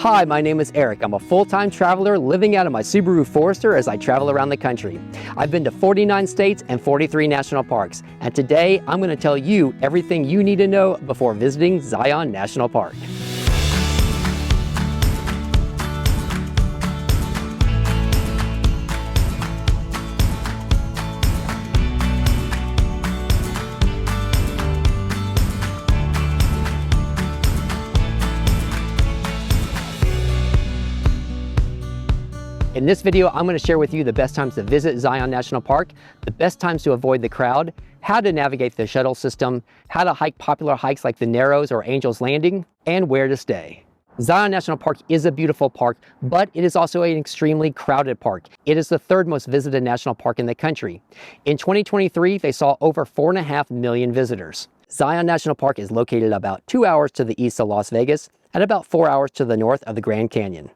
Hi, my name is Eric. I'm a full-time traveler living out of my Subaru Forester as I travel around the country. I've been to 49 states and 43 national parks, and today I'm going to tell you everything you need to know before visiting Zion National Park. In this video, I'm going to share with you the best times to visit Zion National Park, the best times to avoid the crowd, how to navigate the shuttle system, how to hike popular hikes like the Narrows or Angel's Landing, and where to stay. Zion National Park is a beautiful park, but it is also an extremely crowded park. It is the third most visited national park in the country. In 2023, they saw over 4.5 million visitors. Zion National Park is located about 2 hours to the east of Las Vegas and about 4 hours to the north of the Grand Canyon.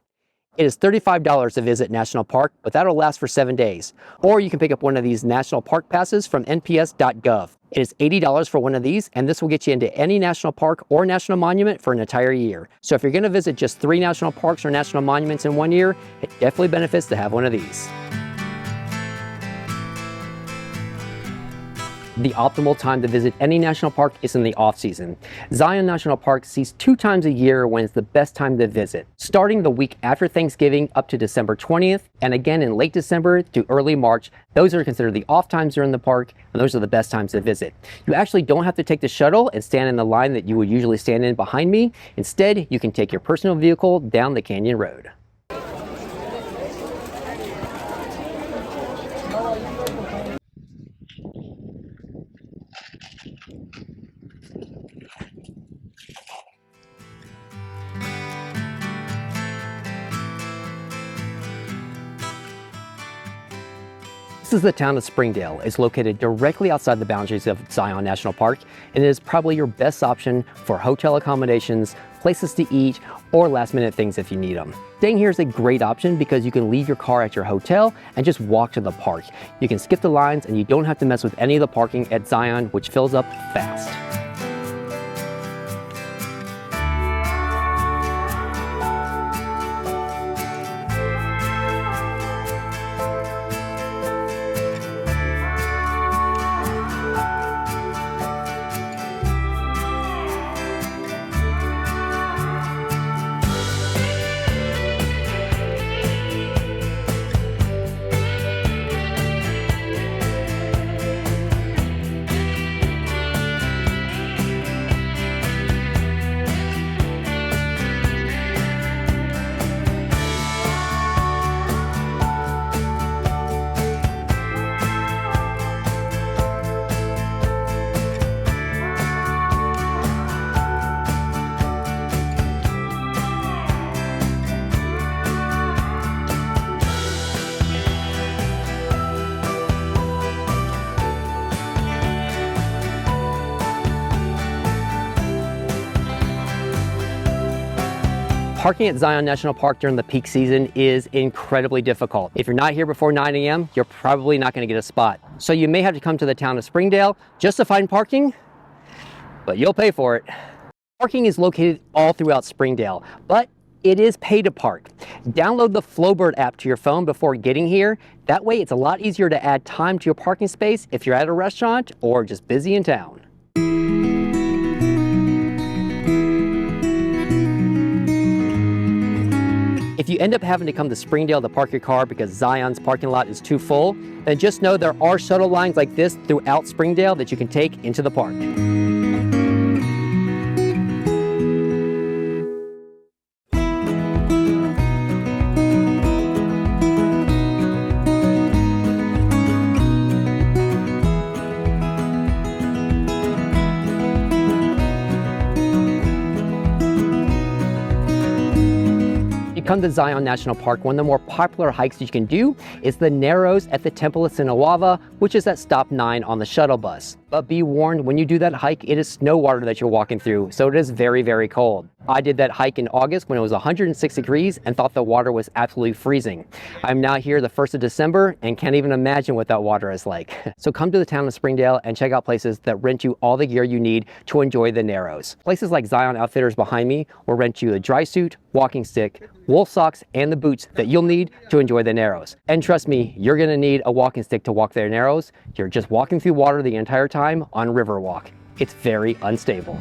It is $35 to visit National Park, but that'll last for 7 days. Or you can pick up one of these National Park passes from nps.gov. It is $80 for one of these, and this will get you into any national park or national monument for an entire year. So if you're going to visit just 3 national parks or national monuments in 1 year, it definitely benefits to have one of these. The optimal time to visit any national park is in the off-season. Zion National Park sees 2 times a year when it's the best time to visit, starting the week after Thanksgiving up to December 20th, and again in late December to early March. Those are considered the off times during the park, and those are the best times to visit. You actually don't have to take the shuttle and stand in the line that you would usually stand in behind me. Instead, you can take your personal vehicle down the canyon road. This is the town of Springdale. It's located directly outside the boundaries of Zion National Park, and it is probably your best option for hotel accommodations, places to eat, or last-minute things if you need them. Staying here is a great option because you can leave your car at your hotel and just walk to the park. You can skip the lines and you don't have to mess with any of the parking at Zion, which fills up fast. Parking at Zion National Park during the peak season is incredibly difficult. If you're not here before 9 a.m., you're probably not going to get a spot. So you may have to come to the town of Springdale just to find parking, but you'll pay for it. Parking is located all throughout Springdale, but it is pay to park. Download the Flowbird app to your phone before getting here. That way it's a lot easier to add time to your parking space if you're at a restaurant or just busy in town. If you end up having to come to Springdale to park your car because Zion's parking lot is too full, then just know there are shuttle lines like this throughout Springdale that you can take into the park. Come to Zion National Park, one of the more popular hikes you can do is the Narrows at the Temple of Sinawava, which is at stop 9 on the shuttle bus. But be warned, when you do that hike, it is snow water that you're walking through, so it is very, very cold. I did that hike in August when it was 106 degrees and thought the water was absolutely freezing. I'm now here the 1st of December and can't even imagine what that water is like. So come to the town of Springdale and check out places that rent you all the gear you need to enjoy the Narrows. Places like Zion Outfitters behind me will rent you a dry suit, walking stick, wool socks, and the boots that you'll need to enjoy the Narrows. And trust me, you're gonna need a walking stick to walk the Narrows. You're just walking through water the entire time on Riverwalk. It's very unstable.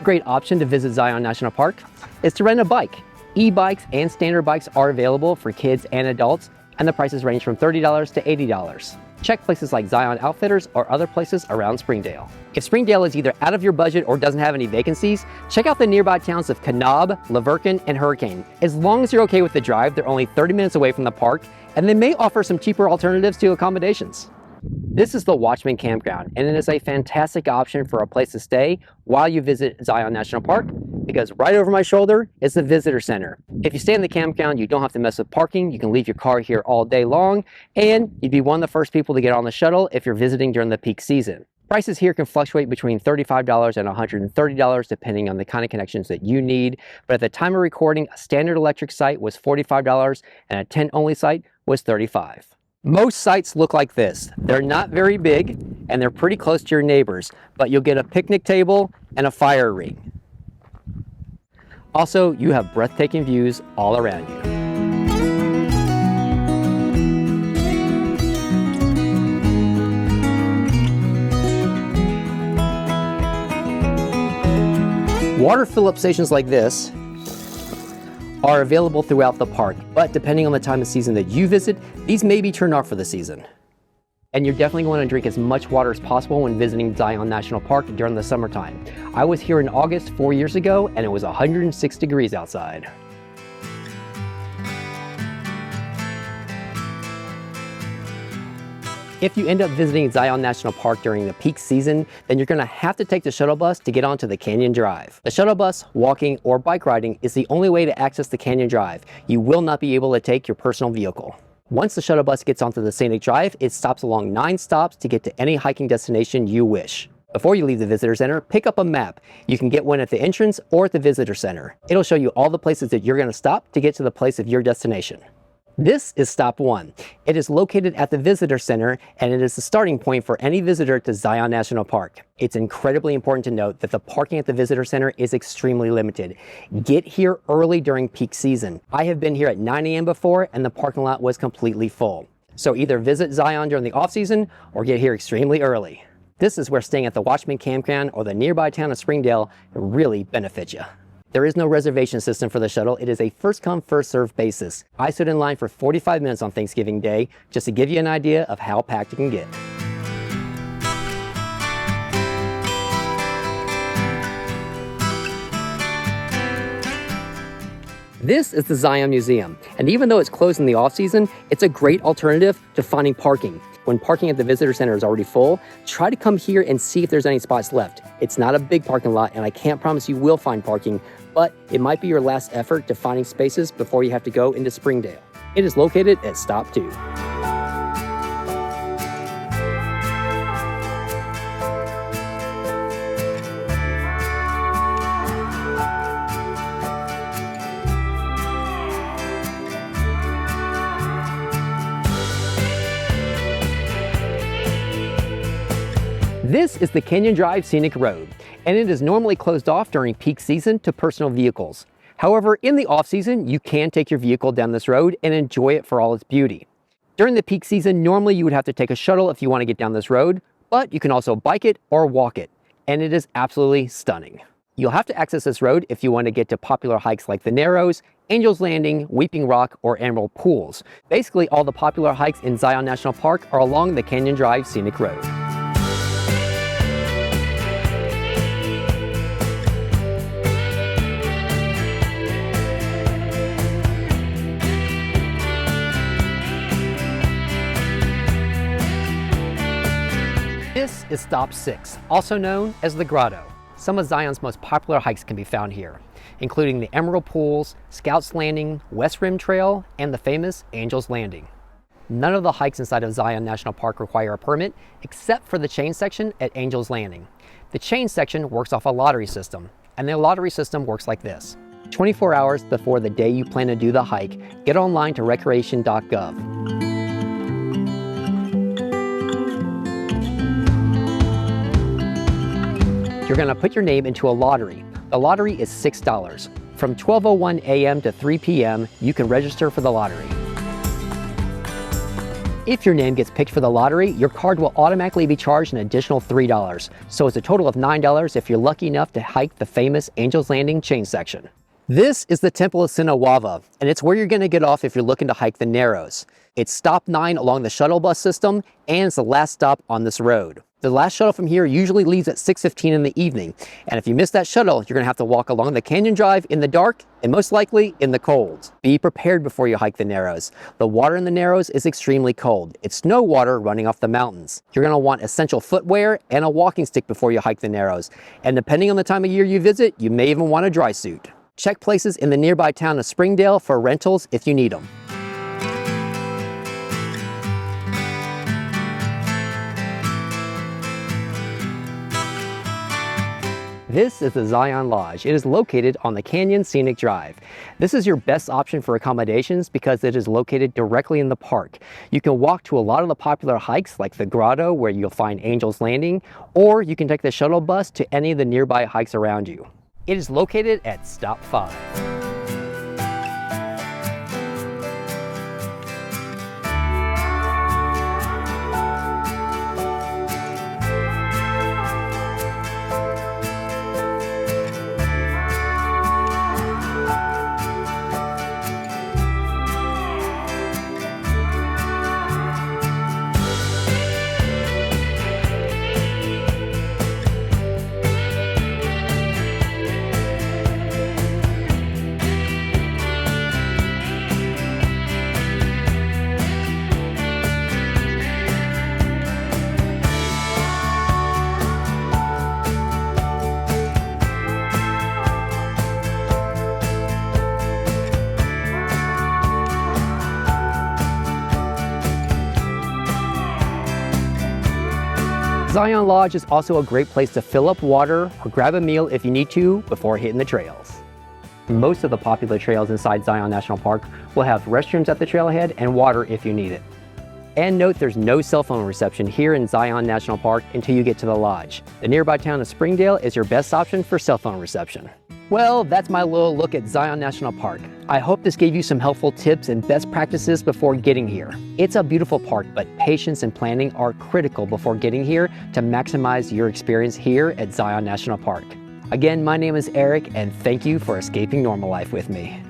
Great option to visit Zion National Park is to rent a bike. E-bikes and standard bikes are available for kids and adults, and the prices range from $30 to $80. Check places like Zion Outfitters or other places around Springdale. If Springdale is either out of your budget or doesn't have any vacancies, check out the nearby towns of Kanab, Laverton, and Hurricane. As long as you're okay with the drive, they're only 30 minutes away from the park, and they may offer some cheaper alternatives to accommodations. This is the Watchman Campground, and it is a fantastic option for a place to stay while you visit Zion National Park, because right over my shoulder is the visitor center. If you stay in the campground, you don't have to mess with parking. You can leave your car here all day long, and you'd be one of the first people to get on the shuttle if you're visiting during the peak season. Prices here can fluctuate between $35 and $130 depending on the kind of connections that you need, but at the time of recording, a standard electric site was $45 and a tent-only site was $35. Most sites look like this. They're not very big and they're pretty close to your neighbors, but you'll get a picnic table and a fire ring. Also, you have breathtaking views all around you. Water fill-up stations like this are available throughout the park, but depending on the time of season that you visit, these may be turned off for the season. And you're definitely going to drink as much water as possible when visiting Zion National Park during the summertime. I was here in August 4 years ago and it was 106 degrees outside. If you end up visiting Zion National Park during the peak season, then you're gonna have to take the shuttle bus to get onto the Canyon Drive. The shuttle bus, walking, or bike riding is the only way to access the Canyon Drive. You will not be able to take your personal vehicle. Once the shuttle bus gets onto the scenic drive, it stops along 9 stops to get to any hiking destination you wish. Before you leave the visitor center, pick up a map. You can get one at the entrance or at the visitor center. It'll show you all the places that you're gonna stop to get to the place of your destination. This is stop 1. It is located at the visitor center and it is the starting point for any visitor to Zion National Park. It's incredibly important to note that the parking at the visitor center is extremely limited. Get here early during peak season. I have been here at 9 a.m. before and the parking lot was completely full. So either visit Zion during the off season or get here extremely early. This is where staying at the Watchman Campground or the nearby town of Springdale really benefits you. There is no reservation system for the shuttle. It is a first-come, first-served basis. I stood in line for 45 minutes on Thanksgiving Day just to give you an idea of how packed it can get. This is the Zion Museum, and even though it's closed in the off-season, it's a great alternative to finding parking. When parking at the visitor center is already full, try to come here and see if there's any spots left. It's not a big parking lot, and I can't promise you will find parking, but it might be your last effort to finding spaces before you have to go into Springdale. It is located at stop 2. This is the Canyon Drive Scenic Road, and it is normally closed off during peak season to personal vehicles. However, in the off season, you can take your vehicle down this road and enjoy it for all its beauty. During the peak season, normally you would have to take a shuttle if you want to get down this road, but you can also bike it or walk it, and it is absolutely stunning. You'll have to access this road if you want to get to popular hikes like the Narrows, Angel's Landing, Weeping Rock, or Emerald Pools. Basically, all the popular hikes in Zion National Park are along the Canyon Drive Scenic Road. is Stop 6, also known as the Grotto. Some of Zion's most popular hikes can be found here, including the Emerald Pools, Scouts Landing, West Rim Trail, and the famous Angel's Landing. None of the hikes inside of Zion National Park require a permit, except for the chain section at Angel's Landing. The chain section works off a lottery system, and the lottery system works like this. 24 hours before the day you plan to do the hike, get online to recreation.gov. You're going to put your name into a lottery. The lottery is $6. From 12:01 a.m. to 3 p.m., you can register for the lottery. If your name gets picked for the lottery, your card will automatically be charged an additional $3. So it's a total of $9 if you're lucky enough to hike the famous Angel's Landing chain section. This is the Temple of Sinawava, and it's where you're going to get off if you're looking to hike the Narrows. It's stop 9 along the shuttle bus system, and it's the last stop on this road. The last shuttle from here usually leaves at 6:15 in the evening, and if you miss that shuttle, you're going to have to walk along the canyon drive in the dark and most likely in the cold. Be prepared before you hike the Narrows. The water in the Narrows is extremely cold. It's snow water running off the mountains. You're going to want essential footwear and a walking stick before you hike the Narrows, and depending on the time of year you visit, you may even want a dry suit. Check places in the nearby town of Springdale for rentals if you need them. This is the Zion Lodge. It is located on the Canyon Scenic Drive. This is your best option for accommodations because it is located directly in the park. You can walk to a lot of the popular hikes like the Grotto, where you'll find Angel's Landing, or you can take the shuttle bus to any of the nearby hikes around you. It is located at Stop 5. Zion Lodge is also a great place to fill up water or grab a meal if you need to before hitting the trails. Most of the popular trails inside Zion National Park will have restrooms at the trailhead and water if you need it. And note there's no cell phone reception here in Zion National Park until you get to the lodge. The nearby town of Springdale is your best option for cell phone reception. Well, that's my little look at Zion National Park. I hope this gave you some helpful tips and best practices before getting here. It's a beautiful park, but patience and planning are critical before getting here to maximize your experience here at Zion National Park. Again, my name is Eric, and thank you for escaping normal life with me.